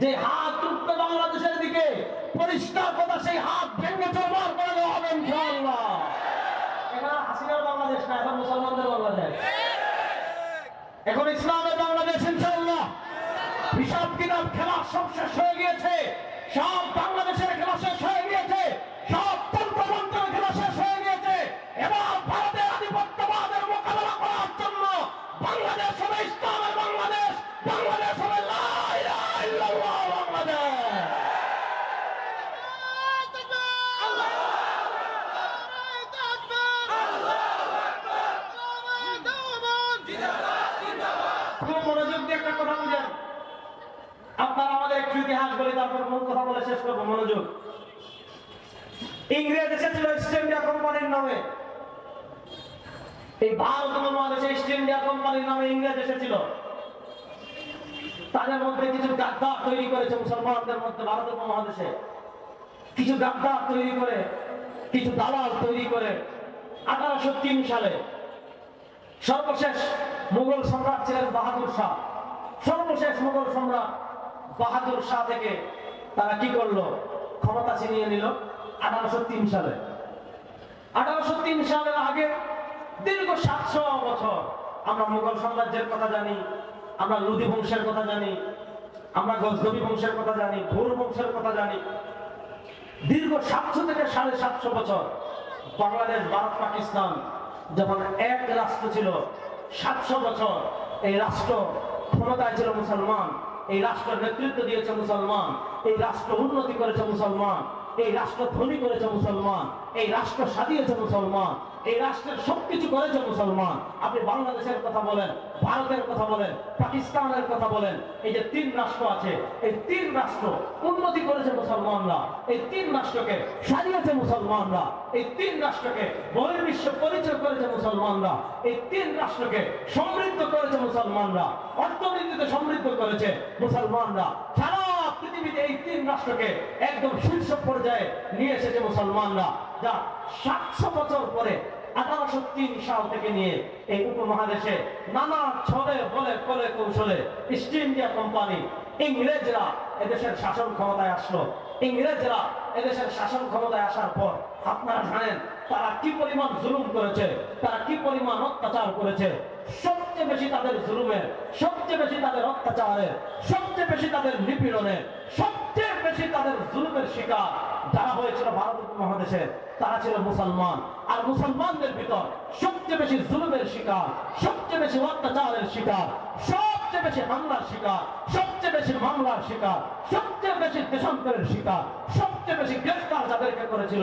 যে হাত উঠবে বাংলাদেশের দিকে, পরিষ্কার কথা, সেই হাত ভেঙে চৌমার করে দেওয়া হবে ইনশাআল্লাহ। এখানে হাসিনার বাংলাদেশ না, এখন মুসলমানদের বাংলাদেশ, এখন ইসলামের বাংলাদেশ ইনশাআল্লাহ। হিসাব কিতাব খেলা সব শেষ হয়ে গিয়েছে, সব বাংলাদেশের খেলা শেষ হয়ে গিয়েছে, সব তন্ত্রমন্ত্রের খেলা শেষ হয়ে গিয়েছে। এবার ভারতের আধিপত্যবাদের মোকাবেলা করার জন্য বাংলাদেশ হবে ইসলামের বাংলাদেশ, বাংলাদেশ হবে লা ইলাহা ইল্লাল্লাহ বাংলাদেশ। খুব মনোযোগ দিয়ে একটা কথা বুঝেন, আপনারা আমাদের একটু ইতিহাস বলে তারপর মূল কথা বলে শেষ করবো। মনোযোগ। ইংরেজ এসেছিল ইস্ট ইন্ডিয়া কোম্পানির নামে, এই ভারত মহাদেশে ইস্ট ইন্ডিয়া কোম্পানির নামে ইংরেজ এসেছিল। তাদের মধ্যে কিছু গাদ্দার তৈরি করেছে মুসলমানদের মধ্যে, ভারত মহাদেশে কিছু গাদ্দার তৈরি করে, কিছু দালাল তৈরি করে 1803 সালে সর্বশেষ মুঘল সম্রাট ছিলেন বাহাদুর শাহ। সর্বশেষ মুঘল সম্রাট বাহাদুর শাহ থেকে তারা কি করলো, ক্ষমতা ছিনিয়ে নিল 1803 সালে। 1803 সালের আগে দীর্ঘ 700 বছর আমরা মুঘল সাম্রাজ্যের কথা জানি, আমরা লুদি বংশের কথা জানি, আমরা গজনবী বংশের কথা জানি, ঘোর বংশের কথা জানি। দীর্ঘ 700 থেকে 750 বছর বাংলাদেশ, ভারত, পাকিস্তান যখন এক রাষ্ট্র ছিল, 700 বছর এই রাষ্ট্র ক্ষমতায় ছিল মুসলমান, এই রাষ্ট্রের নেতৃত্ব দিয়েছে মুসলমান, এই রাষ্ট্র উন্নতি করেছে মুসলমান, এই রাষ্ট্র ধনী করেছে মুসলমান, এই রাষ্ট্র সাজিয়েছে মুসলমান, এই রাষ্ট্রের সবকিছু করেছে মুসলমান। আপনি বাংলাদেশের কথা বলেন, ভারতের কথা বলেন, পাকিস্তানের কথা বলেন, এই যে 3 রাষ্ট্র আছে, এই 3 রাষ্ট্র উন্নতি করেছে মুসলমানরা, এই 3 রাষ্ট্রকে সাজিয়েছে মুসলমানরা, এই 3 রাষ্ট্রকে বহির্বিশ্ব পরিচয় করেছে মুসলমানরা, এই 3 রাষ্ট্রকে সমৃদ্ধ করেছে মুসলমানরা, অর্থনীতিতে সমৃদ্ধ করেছে মুসলমানরা। সারা পৃথিবীতে এই 3 রাষ্ট্রকে একদম শীর্ষ পর্যায়ে নিয়ে এসেছে মুসলমানরা। যা 700 বছর পরে 1803 সাল থেকে নিয়ে এই উপমহাদেশে নানা ছলে বলে কলে কৌশলে ইস্ট ইন্ডিয়া কোম্পানি, ইংরেজরা এদেশের শাসন ক্ষমতায় আসলো। ইংরেজরা এদেশের শাসন ক্ষমতায় আসার পর আপনারা জানেন তারা কি পরিমাণ জুলুম করেছে, তারা কি পরিমাণ অত্যাচার করেছে। সবচেয়ে বেশি তাদের জুলুমের, সবচেয়ে বেশি তাদের অত্যাচারের, সবচেয়ে বেশি তাদের নিপীড়নের, সবচেয়ে বেশি তাদের জুলুমের শিকার যারা হয়েছিল ভারত উপমহাদেশের, তারা ছিল মুসলমান। আর মুসলমানদের ভিতর সবচেয়ে বেশি জুলুমের শিকার, সবচেয়ে বেশি অত্যাচারের শিকার, সবচেয়ে বেশি হামলার শিকার, সবচেয়ে বেশি মামলার শিকার, সবচেয়ে বেশি দেশান্তরের শিকার, সবচেয়ে বেশি গ্রেফতার যাদেরকে করেছিল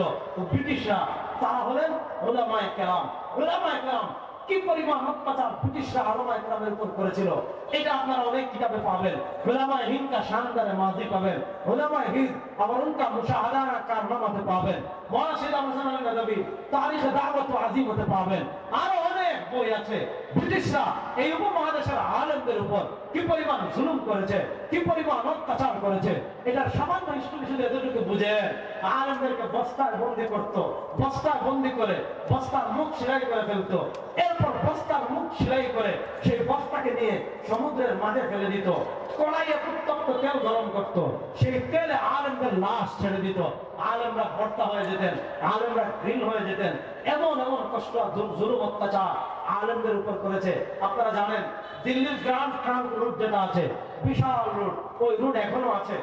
ব্রিটিশরা, তারা হলেন উলামায়ে কেরাম। উলামায়ে কেরাম কি পরিমাণ অত্যাচার ব্রিটিশরা উলামায়ে কেরামের উপর করেছিল, এটা আপনারা অনেক কিতাবে পাবেন। উলামায়ে হিন্দ কা শানদারে মাজি পাবেন, উলামায়ে হিন্দ আবার উনকা মুশাহাদানা কারনামাতে পাবেন, মাওলানা সৈয়দ আহমদ হাসান আলী নদভী তারিখে দাওয়াত ও আজিমতে পাবেন। আরো অনেক বই আছে। ব্রিটিশরা এই উপমহাদেশের আলেমদের উপর কি পরিমাণ জুলুম করেছে, কি পরিমাণ অত্যাচার করেছে, এটার সামান্য হিস্ট্রি শুধু এতটুকু বুঝে আলেমদেরকে বস্তায় বন্দি করত, বস্তায় বন্দি করে বস্তার মুখ সেলাই করে ফেলতো, এরপর বস্তার মুখ সেলাই করে সেই বস্তাকে নিয়ে সমুদ্রের মাঝে ফেলে দিত, কড়াইয়ে উত্তপ্ত তেল গরম করত, সেই তেলে আলেমদের লাশ ছেড়ে দিত, আলেমরা ভর্তা হয়ে যেতেন, আলেমরা গ্রিল হয়ে যেতেন। এমন এমন কষ্ট জুলুম অত্যাচার আলেমদের উপর করেছে। আপনারা জানেন দিল্লির গ্র্যান্ড ট্রাঙ্ক রুট যেটা আছে, বিশাল রুট, ওই রুট এখনো আছে।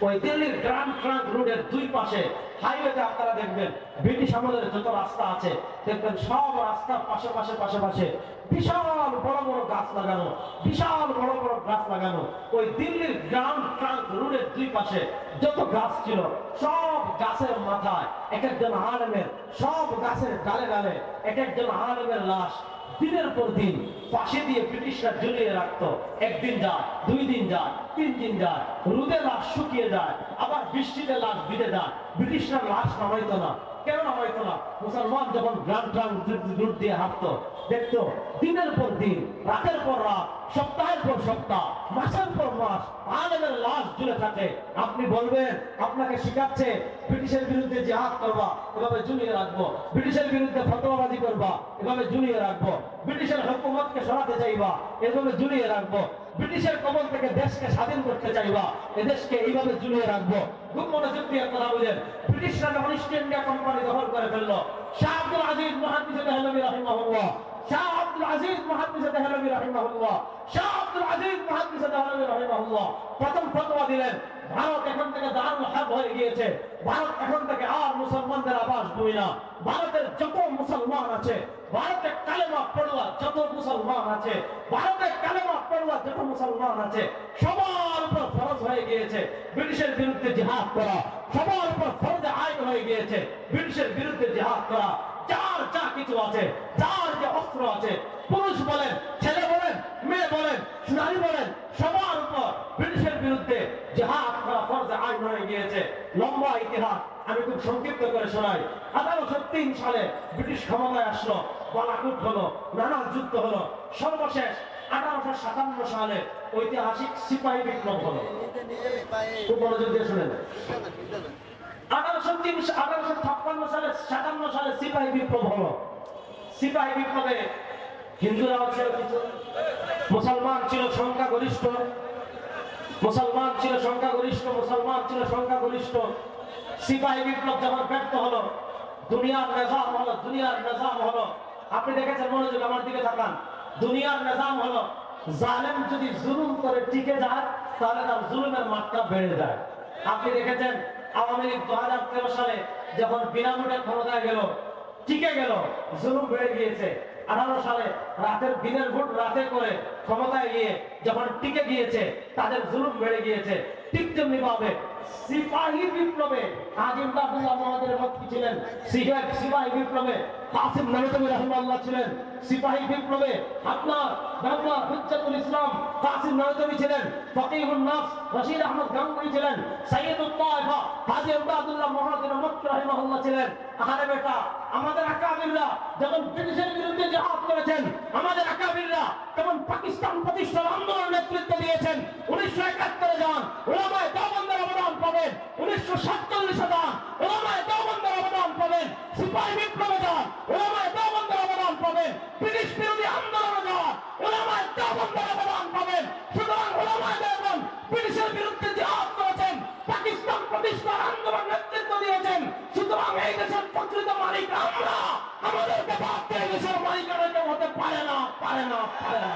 ওই দিল্লির গ্র্যান্ড ট্রাঙ্ক রুটের 2 পাশে হাইওয়েতে আপনারা দেখবেন ব্রিটিশ আমলের যত রাস্তা আছে, দেখবেন সব রাস্তার পাশে পাশে পাশে পাশে বিশাল বড় বড় গাছ লাগানো, বিশাল বড় বড় গাছ লাগানো। ওই দিল্লির গ্র্যান্ড ট্রাঙ্ক রুটের 2 পাশে যত গাছ ছিল, সব গাছের মাথায় এক একজন আলেমের, সব গাছের ডালে ডালে এক একজন আলেমের লাশ দিনের পর দিন পাশে দিয়ে ব্রিটিশরা ঝুলিয়ে রাখতো। একদিন যায়, 2 দিন যায়, 3 দিন যায়, রোদে লাশ শুকিয়ে যায়, আবার বৃষ্টিতে লাশ ভিজে যায়। ব্রিটিশরা লাশ নামাইতো না। কেন নামাইতো না? মুসলমান যখন গ্রাম ট্রাম রুট দিয়ে হাঁটতো, দেখতো দিনের পর দিন, রাতের পর রাত, সপ্তাহের পর সপ্তাহ, মাসের পর মাস আলেমের লাশ ঝুলে থাকে, আপনি বলবেন আপনাকে শিখাচ্ছে ব্রিটিশের বিরুদ্ধে জিহাদ করবা, এভাবে ঝুলিয়ে রাখবো, ব্রিটিশের বিরুদ্ধে ফতোয়াবাজি করবা, এভাবে ঝুলিয়ে রাখবো, ব্রিটিশের হুকুমতকে সরাতে চাইবা, এভাবে ঝুলিয়ে রাখবো, ব্রিটিশের কবল থেকে দেশকে স্বাধীন করতে চাইবা, এদেশকে এইভাবে ঝুলিয়ে রাখবো। খুব মনোযোগ দিয়ে কথা বলেন। ব্রিটিশরা যখন ইস্ট ইন্ডিয়া কোম্পানি দখল করে ফেললো, শাহ আব্দুল আজিজ মুহাদ্দিস দেহলভী রাহিমাহুল্লাহ, শাহ আব্দুল আজিজ মুহাদ্দিস দেহলভী রাহিমাহুল্লাহ, শাহ আব্দুল আজিজ মুহাদ্দিস দেহলভী রাহিমাহুল্লাহ প্রথম ফতোয়া দিলেন, ভারত এখন থেকে দারুল হারব হয়ে গিয়েছে, ভারত এখন থেকে আর মুসলমানদের আবাস নয় না, ভারতের যত মুসলমান আছে, ভারতে কালেমা পড়ুয়া যত মুসলমান আছে, ভারতে কালেমা পড়ুয়া যত মুসলমান আছে, সবার উপর ফরজ হয়ে গিয়েছে ব্রিটিশের বিরুদ্ধে জিহাদ করা, সবার উপর ফরজ আইন হয়ে গিয়েছে ব্রিটিশের বিরুদ্ধে জিহাদ করা। যার যা কিছু আছে, যার যে অস্ত্র আছে, পুরুষ বলেন, ছেলে বলেন, মেয়ে বলেন, নারী বলেন, সবার উপর ব্রিটিশের বিরুদ্ধে জিহাদ করা ফরজ আইন হয়ে গিয়েছে। লম্বা ইতিহাস আমি খুব সংক্ষিপ্ত করে শোনাই। 1803 সালে ব্রিটিশ ক্ষমতায় আসলো, বালাকুট হলো, নানা যুদ্ধ হলো, সর্বশেষ 1857 সালে ঐতিহাসিক সিপাহী বিপ্লব হলো। খুব মনোযোগ দিয়ে শুনেন। 1856 সালে 57 সালে সিপাহী বিপ্লব হলো। সিপাহী বিপ্লবে হিন্দুরাও ছিল কিছু, মুসলমান ছিল সংখ্যাগরিষ্ঠ, মুসলমান ছিল সংখ্যাগরিষ্ঠ, মুসলমান ছিল সংখ্যাগরিষ্ঠ। সিপাহী বিপ্লব যখন ব্যর্থ হলো, দুনিয়ার নিজাম হলো, দুনিয়ার নিজাম হলো। আপনি দেখেছেন, মনোযোগ আমার দিকে তাকান, দুনিয়ার নিজাম হলো জালেম যদি জুলুম করে টিকে যায় তাহলে তার জুলুমের মাত্রা বেড়ে যায়। আপনি দেখেছেন আওয়ামী লীগ 2013 সালে যখন বিনামূল্যে ক্ষমতায় গেল, টিকে গেল, জুলুম বেড়ে গিয়েছে। 18 সালে রাতের দিনের ভোট রাতে করে ক্ষমতায় গিয়ে যখন টিকে গিয়েছে, তাদের জুলুম বেড়ে গিয়েছে। ঠিক তেমনি ভাবে সিপাহী বিপ্লবে আজিম আব্দুল্লাহ মহাদের মক্কি ছিলেন, সিপাহী বিপ্লবে কাসিম নানতবী রাহিমাহুল্লাহ ছিলেন, সিপাহী বিপ্লবে আপনার বাংলা হুজ্জাতুল ইসলাম কাসিম নানতবী ছিলেন, ফকিহুন নাফস রশিদ আহমদ গাঙ্গুহি ছিলেন, সাইয়্যিদুত তায়েফা হাজী আব্দুল্লাহ মহাদের মক্কি রাহিমাহুল্লাহ ছিলেন। আরে বেটা, আমাদের আকাবিররা যখন ব্রিটিশের বিরুদ্ধে জিহাদ করেছেন, আমাদের আকাবিররা তখন পাকিস্তান প্রতিষ্ঠার আন্দোলন নেতৃত্ব দিয়েছেন। 1971 যান উলামায়ে দেওবন্দের অবদান পাবেন, 1947 যান উলামায়ে দেওবন্দের অবদান পাবেন, সিপাহী বিপ্লবে যান উলামায়ে দেওবন্দের অবদান পাবেন, ব্রিটিশ বিরোধী আন্দোলনে যান উলামায়ে দেওবন্দের অবদান পাবেন। সুতরাং উলামায়ে দেওবন্দ ব্রিটিশের বিরুদ্ধে জিহাদ করেছেন, পাকিস্তান প্রতিষ্ঠার আন্দোলন নেতৃত্ব দিয়েছেন। সুতরাং এই দেশের প্রকৃত মালিক আমরা, আমাদেরকে ভাবতে এই দেশের মালিকানা কেউ হতে পারে না, পারে না, পারে না।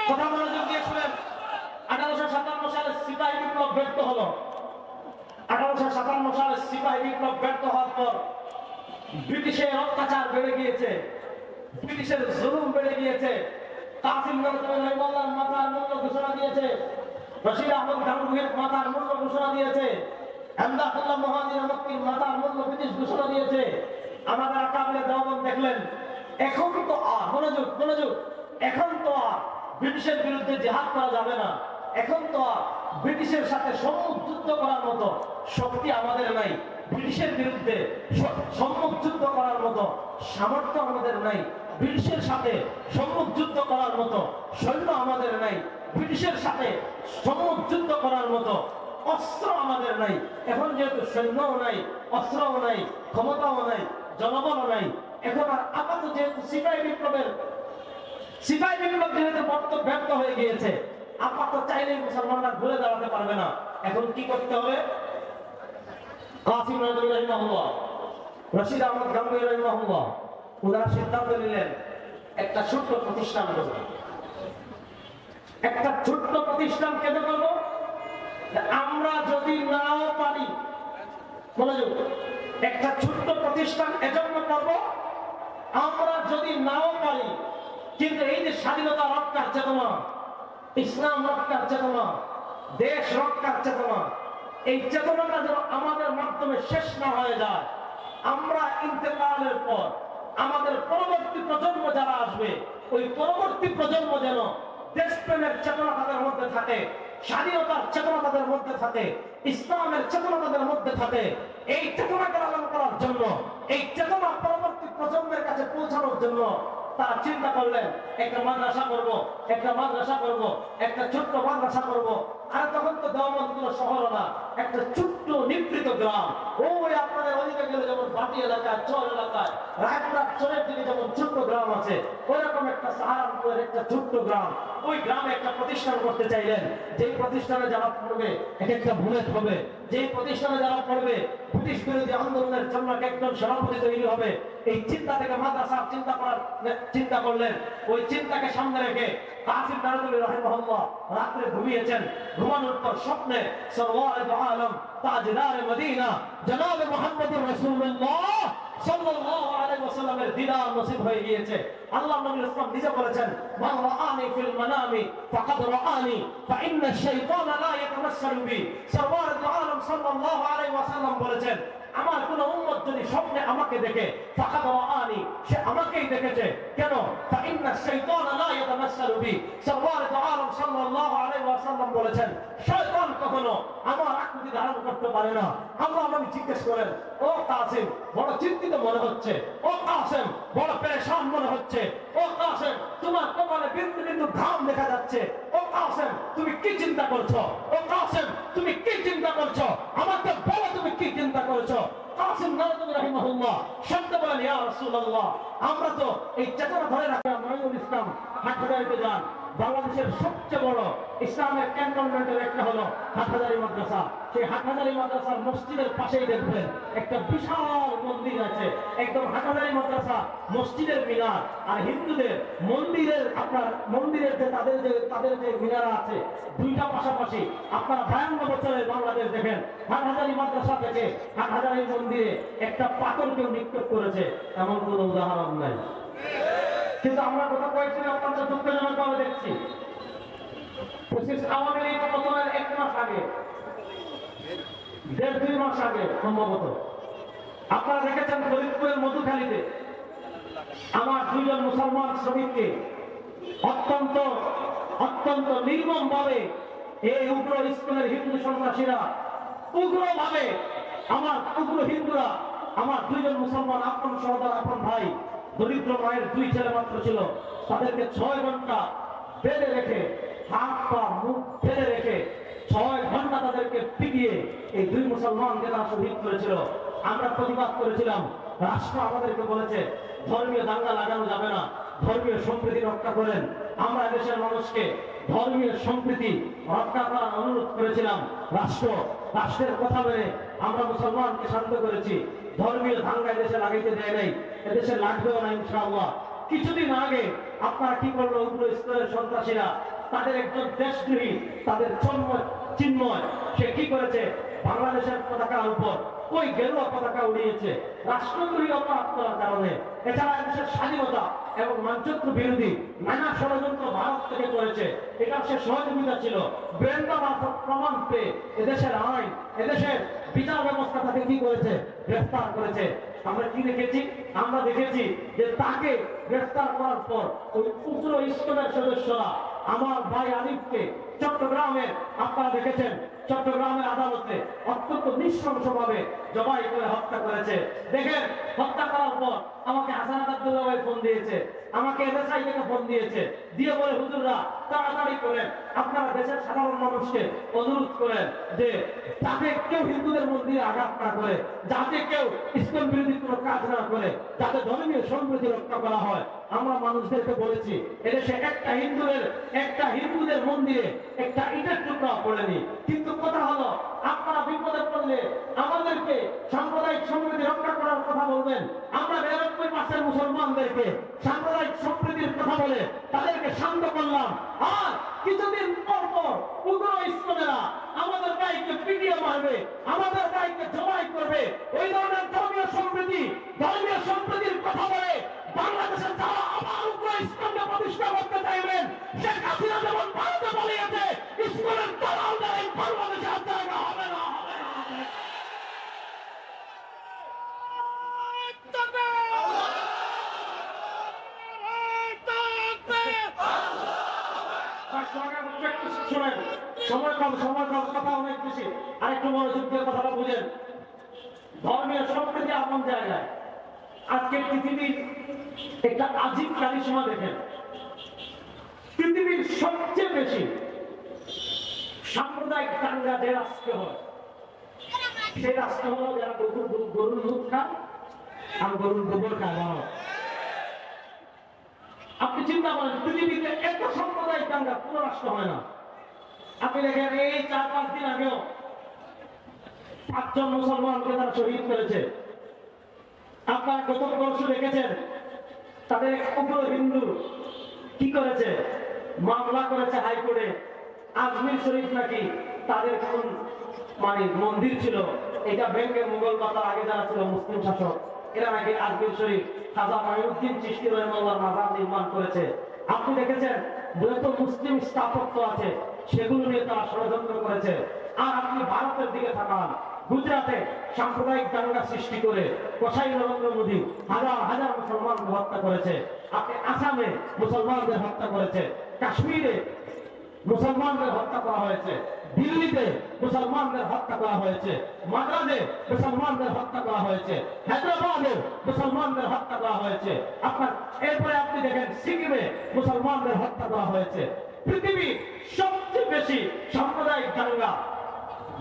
কথা মনোযোগ দিয়ে শুনেন। 1857 সালে সিপাহী বিপ্লব ব্যর্থ হলো। 1857 সালে সিপাহী বিপ্লব ব্যর্থ হওয়ার পর ব্রিটিশের অত্যাচার বেড়ে গিয়েছে, ব্রিটিশের জুলুম বেড়ে গিয়েছে। কাসিম নানতবী রাহিমাহুল্লাহর মাথার মূল্য ঘোষণা দিয়েছে, রশিদ আহমদ গাঙ্গুহির মাথার মূল্য ঘোষণা দিয়েছে, আমদাদুল্লাহ মহাজির মক্কির মাথার মূল্য ব্রিটিশ ঘোষণা দিয়েছে। আমাদের আকাবিরে দেওবন্দ দেখলেন, এখন তো আর মনোযোগ মনোযোগ, এখন তো আর ব্রিটিশের বিরুদ্ধে জিহাদ করা যাবে না, এখন তো আর ব্রিটিশের সাথে সম্মুখ যুদ্ধ করার মতো শক্তি আমাদের নাই, ব্রিটিশের বিরুদ্ধে সম্মুখ যুদ্ধ করার মতো সামর্থ্য আমাদের নাই, ব্রিটিশের সাথে সম্মুখ যুদ্ধ করার মতো সৈন্য আমাদের নাই, ব্রিটিশের সাথে সম্মুখ যুদ্ধ করার মতো অস্ত্র আমাদের নাই। এখন যেহেতু সৈন্যও নাই, অস্ত্রও নাই, ক্ষমতাও নাই, জনবলও নাই, এখন আর আপাতত যেহেতু সিপাহী বিপ্লব যেহেতু ব্যর্থ হয়ে গিয়েছে, আপাতত চাইলেই মুসলমানরা ঘুরে দাঁড়াতে পারবে না। এখন কি করতে হবে? কাসিম নানতবী রাহিমাহুল্লাহ, রশিদ আহমদ গাঙ্গুহি রাহিমাহুল্লাহ ওনারা সিদ্ধান্ত নিলেন একটা ছোট্ট প্রতিষ্ঠান করবে। একটা ছোট্ট প্রতিষ্ঠান কেন করবো? আমরা যদি নাও পারি, মনোযোগ, একটা ছোট্ট প্রতিষ্ঠান এজন্য করবো, আমরা যদি নাও পারি, কিন্তু এই যে স্বাধীনতা রক্ষার চেতনা, ইসলাম রক্ষার চেতনা, দেশ রক্ষার চেতনা, এই চেতনাটা যেন আমাদের মাধ্যমে শেষ না হয়ে যায়। আমরা ইন্তেকালের পর আমাদের পরবর্তী প্রজন্ম যারা আসবে, ওই পরবর্তী প্রজন্ম যেন দেশপ্রেমের চেতনা তাদের মধ্যে থাকে, স্বাধীনতার চেতনা তাদের মধ্যে থাকে, ইসলামের চেতনা তাদের মধ্যে থাকে। এই চেতনাকে লালন করার জন্য, এই চেতনা পরবর্তী প্রজন্মের কাছে পৌঁছানোর জন্য তারা চিন্তা করলেন একটা মাদ্রাসা করব, একটা মাদ্রাসা করব, একটা ছোট্ট মাদ্রাসা করব। আর তখন তো দেওবন্দ কোনো শহর না, একটা ছোট্ট নিভৃত গ্রাম। ওই আপনাদের ওদিকে গেলে যেমন বাটি এলাকায়, চর এলাকায়, রায়পুরার চরের দিকে যেমন ছোট্ট গ্রাম আছে, ওইরকম একটা সাহারানপুরের একটা ছোট্ট গ্রাম। ওই গ্রামে একটা প্রতিষ্ঠান করতে চাইলেন, যেই প্রতিষ্ঠানে যারা পড়বে এক একটা বুলেট হবে, যেই প্রতিষ্ঠানে যারা পড়বে ব্রিটিশ বিরোধী আন্দোলনের জন্য একজন সভাপতি তৈরি হবে। এই চিন্তা থেকে মাদ্রাসা চিন্তা করলেন। ওই চিন্তাকে সামনে রেখে কাসিম নানুতুল্লাহ রাহিমাহুল্লাহ রাত্রে ঘুমিয়েছেন। ঘুমানোর পর স্বপ্নে সরওয়ারে দু আলম তাজদারে মদিনা জনাবে মুহাম্মদুর রাসূলুল্লাহ সাল্লাল্লাহু আলাইহি ওয়াসাল্লামের দিদার নসিব হয়ে গিয়েছে। আল্লাহ নবী ইসলাম নিজে বলেছেন, মান রাআনি ফিল মানামি ফাকাদ রাআনি ফাইন্না আশ-শাইতানা লা ইয়াতামাসসালু বি। সরওয়ারে দু আলম সাল্লাল্লাহু আলাইহি ওয়াসাল্লাম বলেছেন, আমার কোন উম্মত যদি স্বপ্নে আমাকে দেখে ফাকাদ রাআনি, সে আমাকেই দেখেছে। কেন? ফাইন্না আশ-শাইতানা লা ইয়াতামাসসালু বি। সরওয়ারে দু আলম সাল্লাল্লাহু আলাইহি ওয়াসাল্লাম বলেছেন, শয়তান কখনো আমার আকৃতি ধারণ করতে পারে না। আল্লাহ নবী জিজ্ঞেস করেন, ও কাসিম বড় চিন্তিত মনে হচ্ছে, ও কাসিম বড় পেরেশান মনে হচ্ছে, ও কাসিম তোমার কপালে বিন্দু বিন্দু ঘাম দেখা যাচ্ছে, ও কাসিম তুমি কি চিন্তা করছো, ও কাসিম তুমি কি চিন্তা করছো, আমাকে বলো তুমি কি চিন্তা করছো। কাসিম নানুতুল্লাহ রাহিমাহুল্লাহ শব্দ বলেন, ইয়া রাসূলুল্লাহ আমরা তো এই চেতনা ধরে রাখা নয়ুল ইসলাম হাটহাজারীতে যান। বাংলাদেশের সবচেয়ে বড় ইসলামের ক্যান্টনমেন্টের একটা হলো হাটহাজারী মাদ্রাসা। সেই হাটহাজারী মাদ্রাসার মসজিদের পাশেই দেখবেন একটা বিশাল মন্দির আছে, একদম হাটহাজারী মাদ্রাসা মসজিদের মিনার আর হিন্দুদের মন্দিরের, আপনার মন্দিরের যে তাদের যে মিনারা আছে দুইটা পাশাপাশি। আপনারা 52 বছরের বাংলাদেশ দেখেন, হাটহাজারী মাদ্রাসা থেকে হাটহাজারী মন্দিরে একটা পাথর কেউ নিক্ষেপ করেছে এমন কোনো উদাহরণ নাই। কিন্তু আমরা কথা কয়েকদিন অত্যন্ত দুঃখজনক ভাবে দেখছি, 25 আওয়ামী লীগ পতনের 1 মাস আগে, 1.5-2 মাস আগে সম্ভবত আপনারা দেখেছেন ফরিদপুরের মধুখালীতে আমার 2 জন মুসলমান শ্রমিককে অত্যন্ত নির্মম ভাবে এই উগ্র স্কুলের হিন্দু সন্ত্রাসীরা উগ্রভাবে, আমার উগ্র হিন্দুরা আমার 2 জন মুসলমান আপন সহোদর, আপন ভাই, দরিদ্র মায়ের 2 ছেলে মাত্র ছিল, তাদেরকে 6 ঘন্টা বেঁধে রেখে, হাত পা মুখ বেঁধে রেখে 6 ঘন্টা তাদেরকে পিটিয়ে এই 2 মুসলমানকে তারা শহীদ করেছিল। আমরা প্রতিবাদ করেছিলাম। রাষ্ট্র আমাদেরকে বলেছে ধর্মীয় দাঙ্গা লাগানো যাবে না, ধর্মীয় সম্প্রীতি রক্ষা করেন। আমরা দেশের মানুষকে ধর্মীয় সম্প্রীতি রক্ষা করার অনুরোধ করেছিলাম। রাষ্ট্রের কথা মেনে আমরা মুসলমানকে শান্ত করেছি। ধর্মীয় দাঙ্গা এদেশে লাগাইতে দেয় নাই, এদেশে লাগবেও না ইনশাআল্লাহ। কিছুদিন আগে আপনারা কি করলো, উগ্র স্তরের সন্ত্রাসীরা তাদের একজন দেশদ্রোহী, তাদের চিন্ময়, সে কি করেছে, বাংলাদেশের পতাকার উপর ওই গেরুয়া পতাকা উড়িয়েছে রাষ্ট্রদ্রোহী অপরাধ করার কারণে। এছাড়া দেশের স্বাধীনতা এবং মানচিত্র বিরোধী নানা ষড়যন্ত্র ভারত থেকে করেছে, এটা সে সহযোগিতা ছিল। গোয়েন্দা মারফত প্রমাণ পেয়ে এদেশের আইন, এদেশের বিচার ব্যবস্থা তাকে কি করেছে, গ্রেফতার করেছে। আমরা কি দেখেছি, আমরা দেখেছি যে তাকে গ্রেফতার করার পর ওই উগ্র ইস্কনের সদস্যরা আমার ভাই আরিফকে চট্টগ্রামে, আপনারা দেখেছেন চট্টগ্রামের আদালতে অত্যন্ত নৃশংসভাবে জবাই করে হত্যা করেছে। দেখেন, হত্যা করার পর আমাকে হাসানাত আব্দুল্লাহ ভাই ফোন দিয়েছে, আমাকে এসআই থেকে ফোন দিয়েছে, দিয়ে বলে হুজুররা তাড়াতাড়ি করেন, আপনারা দেশের সাধারণ মানুষকে অনুরোধ করেন যে যাতে কেউ হিন্দুদের মন্দিরে আঘাত না করে, যাতে কেউ ইসলাম বিরোধী কোনো কাজ না করে, যাতে ধর্মীয় সম্প্রীতি রক্ষা করা হয়। আমরা মানুষদেরকে বলেছি এদেশে একটা হিন্দুদের মন্দিরে একটা ইটের টুকরা পড়েনি। কিন্তু কথা হলো, আপনারা বিপদে পড়লে আমাদেরকে সাম্প্রদায়িক সম্প্রীতি রক্ষা করার কথা বলবেন। আমরা 92% মুসলমানদেরকে সাম্প্রদায়িক সম্প্রীতির কথা বলে তাদেরকে শান্ত করলাম, আর কিছুদিন পর পর উগ্র ইসলামেরা আমাদের গাইকে পিটিয়ে মারবে, আমাদের গাইকে জবাই করবে। ওই ধরনের ধর্মীয় সম্প্রীতির কথা বলে বাংলাদেশের যারা আবার উগ্র ইসলামকে প্রতিষ্ঠা করতে চাইবেন, শেখ হাসিনা যেমন ভারতে বলিয়েছে ইসলামের দালালদের এই বাংলাদেশে আর জায়গা হবে না, হবে না, হবে না। সময় কম, কথা অনেক বেশি। আরেকটু মনোযোগ দিয়ে কথাটা বুঝেন। ধর্মীয় সম্প্রীতি আপন জায়গায়, আজকে পৃথিবীর একটা আজীব কারিশমা দেখেন, পৃথিবীর সবচেয়ে বেশি সাম্প্রদায়িক দাঙ্গা যে রাষ্ট্রে হয়, সেই রাষ্ট্র হলো যারা গরুর দুধ খায় আর গরুর গোবর খায়। আপনি চিন্তা করেন, পৃথিবীতে এত সাম্প্রদায়িক দাঙ্গা কোনো রাষ্ট্র হয় না। আপনি দেখেন এই 4-5 দিন আগেও 5 জন মুসলমানকে তারা শহীদ করেছে। আপনারা গত বর্ষ দেখেছেন তাদের উপর হিন্দু কি করেছে, মামলা করেছে হাইকোর্টে। আজমির শরীফ নাকি তাদের কোন মানে মন্দির ছিল, এটা ভেঙে মুঘল বাতার আগে যারা ছিল মুসলিম শাসক, এরা নাকি আজমির শরীফ খাজা মাইনুদ্দিন চিশতি রাহিমাহুল্লাহর মাজার নির্মাণ করেছে। আপনি দেখেছেন যত মুসলিম স্থাপত্য আছে সেগুলো নিয়ে তারা ষড়যন্ত্র করেছে। আর আপনি ভারতের দিকে তাকান, গুজরাটে সাম্প্রদায়িক দাঙ্গা সৃষ্টি করে কসাই নরেন্দ্র মোদী হাজার হাজার মুসলমানকে হত্যা করেছে। আপনি আসামে মুসলমানদের হত্যা করেছে, কাশ্মীরে মুসলমানদের হত্যা করা হয়েছে, দিল্লিতে মুসলমানদের হত্যা করা হয়েছে, মাদ্রাজে মুসলমানদের হত্যা করা হয়েছে, হায়দ্রাবাদে মুসলমানদের হত্যা করা হয়েছে। আপনার এরপরে আপনি দেখেন সিকিমে মুসলমানদের হত্যা করা হয়েছে। পৃথিবীর সবচেয়ে বেশি সাম্প্রদায়িক দাঙ্গা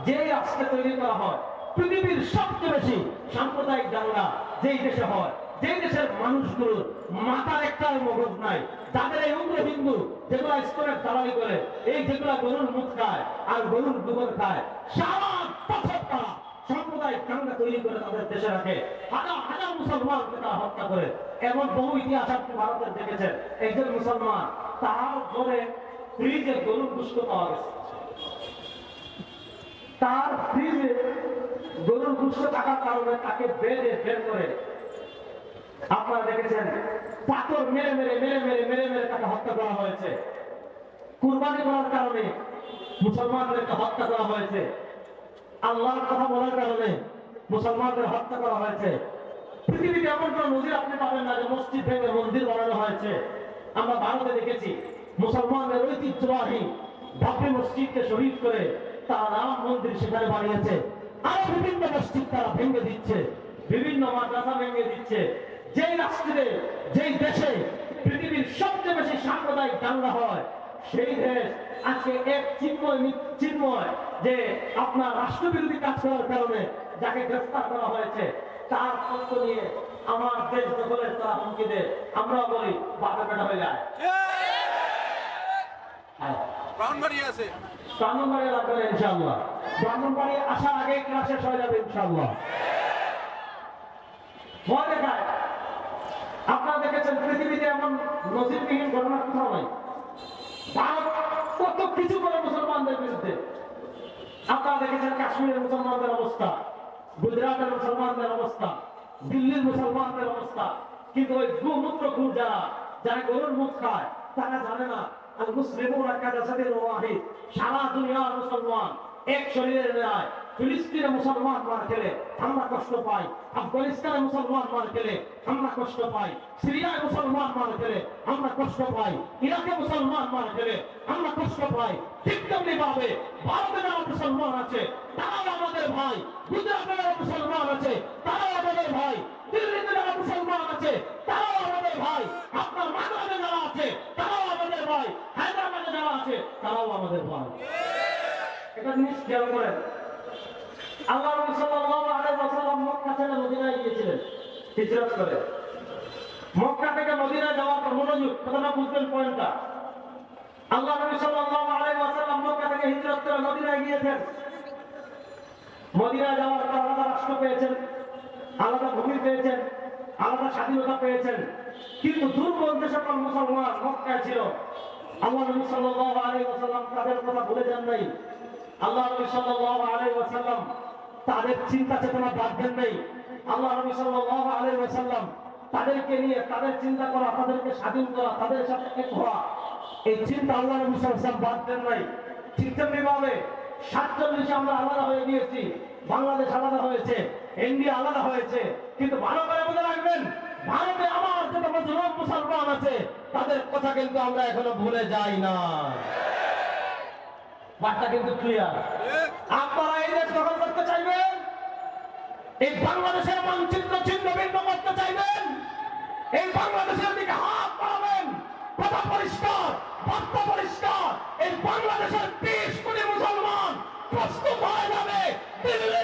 যে রাষ্ট্রে তৈরি করা হয়, পৃথিবীর সবচেয়ে বেশি সাম্প্রদায়িক দাঙ্গা যেই দেশে হয়, যে দেশের মানুষগুলোর মাথার একটা মগজ নাই, যাদের এই উগ্র হিন্দু যেগুলো ইসলামের দালালি করে, এই যেগুলো গরুর মুখ খায় আর গরুর গোবর খায়, সারা বছর তারা সাম্প্রদায়িক দাঙ্গা তৈরি করে তাদের দেশে রাখে, হাজার হাজার মুসলমানকে তারা হত্যা করে। এমন বহু ইতিহাস আপনি ভারতের দেখেছেন। একজন মুসলমান তার ঘরে ফ্রিজে গরুর গোশত পাওয়া গেছে, তার ফ্রিজে গরুর গোশত থাকার কারণে তাকে বের করে আপনারা দেখেছেন পাথর মেরে মেরে মেরে মেরে মেরে মেরে তাকে হত্যা করা হয়েছে। কুরবানি করার কারণে মুসলমানদেরকে হত্যা করা হয়েছে, আল্লাহর কথা বলার কারণে মুসলমানদের হত্যা করা হয়েছে। পৃথিবীতে এমন কোন নজির আপনি পাবেন না যে মসজিদ ভেঙে মন্দির বানানো হয়েছে। আমরা ভারতে দেখেছি মুসলমানদের ঐতিহ্যবাহী বাবরি মসজিদকে শহীদ করে তারা রাম মন্দির সেখানে বানিয়েছে। আরো বিভিন্ন মসজিদ তারা ভেঙে দিচ্ছে, বিভিন্ন মাদ্রাসা ভেঙে দিচ্ছে। যেই রাষ্ট্রে যেই দেশে পৃথিবীর সবচেয়ে বেশি সাম্প্রদায়িক দাঙ্গা হয়, সেই দেশ আজকে এক চিন্ময় যে আপনার রাষ্ট্রবিরোধী কাজ করার কারণে যাকে গ্রেফতার করা হয়েছে তার তথ্য নিয়ে আমার দেশ দখলের তারা হুমকি দেয়। আমরা বলি বাপে বেটা হয়ে যায়। ব্রাহ্মণবাড়ি লাগবে ইনশাআল্লাহ, ব্রাহ্মণবাড়ি আসার আগে ক্লাস শেষ হয়ে যাবে ইনশাআল্লাহ। ভয় দেখায় আপনারা দেখেছেন পৃথিবীতে এমন নজিরবিহীন ঘটনা কোথাও নাই। ভারত কত কিছু করে মুসলমানদের বিরুদ্ধে। আপনারা দেখেছেন কাশ্মীরের মুসলমানদের অবস্থা, গুজরাটের মুসলমানদের অবস্থা, দিল্লির মুসলমানদের অবস্থা। কিন্তু ওই গোমূত্রখোর যারা গরুর মুখ খায় তারা জানে না আল মুসলিমুনা কাজাসাদিন ওয়াহিদ, সারা দুনিয়ার মুসলমান এক শরীরের ন্যায়। ফিলিস্তিনে মুসলমান মার খেলে আমরা কষ্ট পাই, আফগানিস্তানে মুসলমান মার খেলে আমরা কষ্ট পাই, সিরিয়ায় মুসলমান মার খেলে আমরা কষ্ট পাই, ইরাকে মুসলমান মার খেলে আমরা কষ্ট পাই। ঠিক তেমনি ভাবে ভারতে যারা মুসলমান আছে তারাও আমাদের ভাই, গুজরাটে যারা মুসলমান আছে তারাও আমাদের ভাই, দিল্লিতে যারা মুসলমান আছে তারাও আমাদের ভাই, আপনার মাদ্রাজে যারা আছে তারাও আমাদের ভাই, হায়দ্রাবাদে যারা আছে তারাও আমাদের ভাই। এটা জিনিস খেয়াল করেন। আল্লাহ নবী সাল্লাল্লাহু আলাইহি ওয়াসাল্লাম মক্কা ছেড়ে মদিনায় গিয়েছিলেন হিজরত করে। মক্কা থেকে মদিনায় যাওয়ার পর মনোযোগ, কথাটা বুঝবেন পয়েন্টটা। আল্লাহ নবী সাল্লাল্লাহু আলাইহি ওয়াসাল্লাম মক্কা থেকে হিজরত করে মদিনায় গিয়েছেন। মদিনায় যাওয়ার পর আলাদা রাষ্ট্র পেয়েছেন, আলাদা ভূমি পেয়েছেন, আলাদা স্বাধীনতা পেয়েছেন। কিন্তু দুর্বল যে সকল মুসলমান মক্কায় ছিল, আল্লাহ নবী সাল্লাল্লাহু আলাইহি ওয়াসাল্লাম তাদের কথা ভুলে যান নাই। আল্লাহ নবী সাল্লাল্লাহু আলাইহি ওয়াসাল্লাম তাদের চিন্তা চেতনা বাদ দেন নাই। আল্লাহ নবী সাল্লাল্লাহু আলাইহি ওয়াসাল্লাম তাদেরকে নিয়ে তাদের চিন্তা করা, তাদেরকে স্বাধীন করা, তাদের সাথে এক হওয়া, এই চিন্তা আল্লাহ নবী সাল্লাল্লাহু আলাইহি ওয়াসাল্লাম বাদ দেন নাই। ঠিক তেমনি ভাবে 47 আমরা আলাদা হয়ে গিয়েছি, বাংলাদেশ আলাদা হয়েছে, ইন্ডিয়া আলাদা হয়েছে, কিন্তু ভালো করে মনে রাখবেন ভারতে আমার যত মুসলমান মুসলমান আছে তাদের কথা কিন্তু আমরা এখনো ভুলে যাই না। বার্তা কিন্তু ক্লিয়ার। আপনারা এই দেশ দখল করতে চাইবেন, এই বাংলাদেশের মানচিত্র ছিন্ন ভিন্ন করতে চাইবেন, এই বাংলাদেশের দিকে হাত বাড়াবেন, কথা পরিষ্কার, বার্তা পরিষ্কার, এই বাংলাদেশের 20 কোটি মুসলমান প্রস্তুত হয়ে যাবে দিল্লি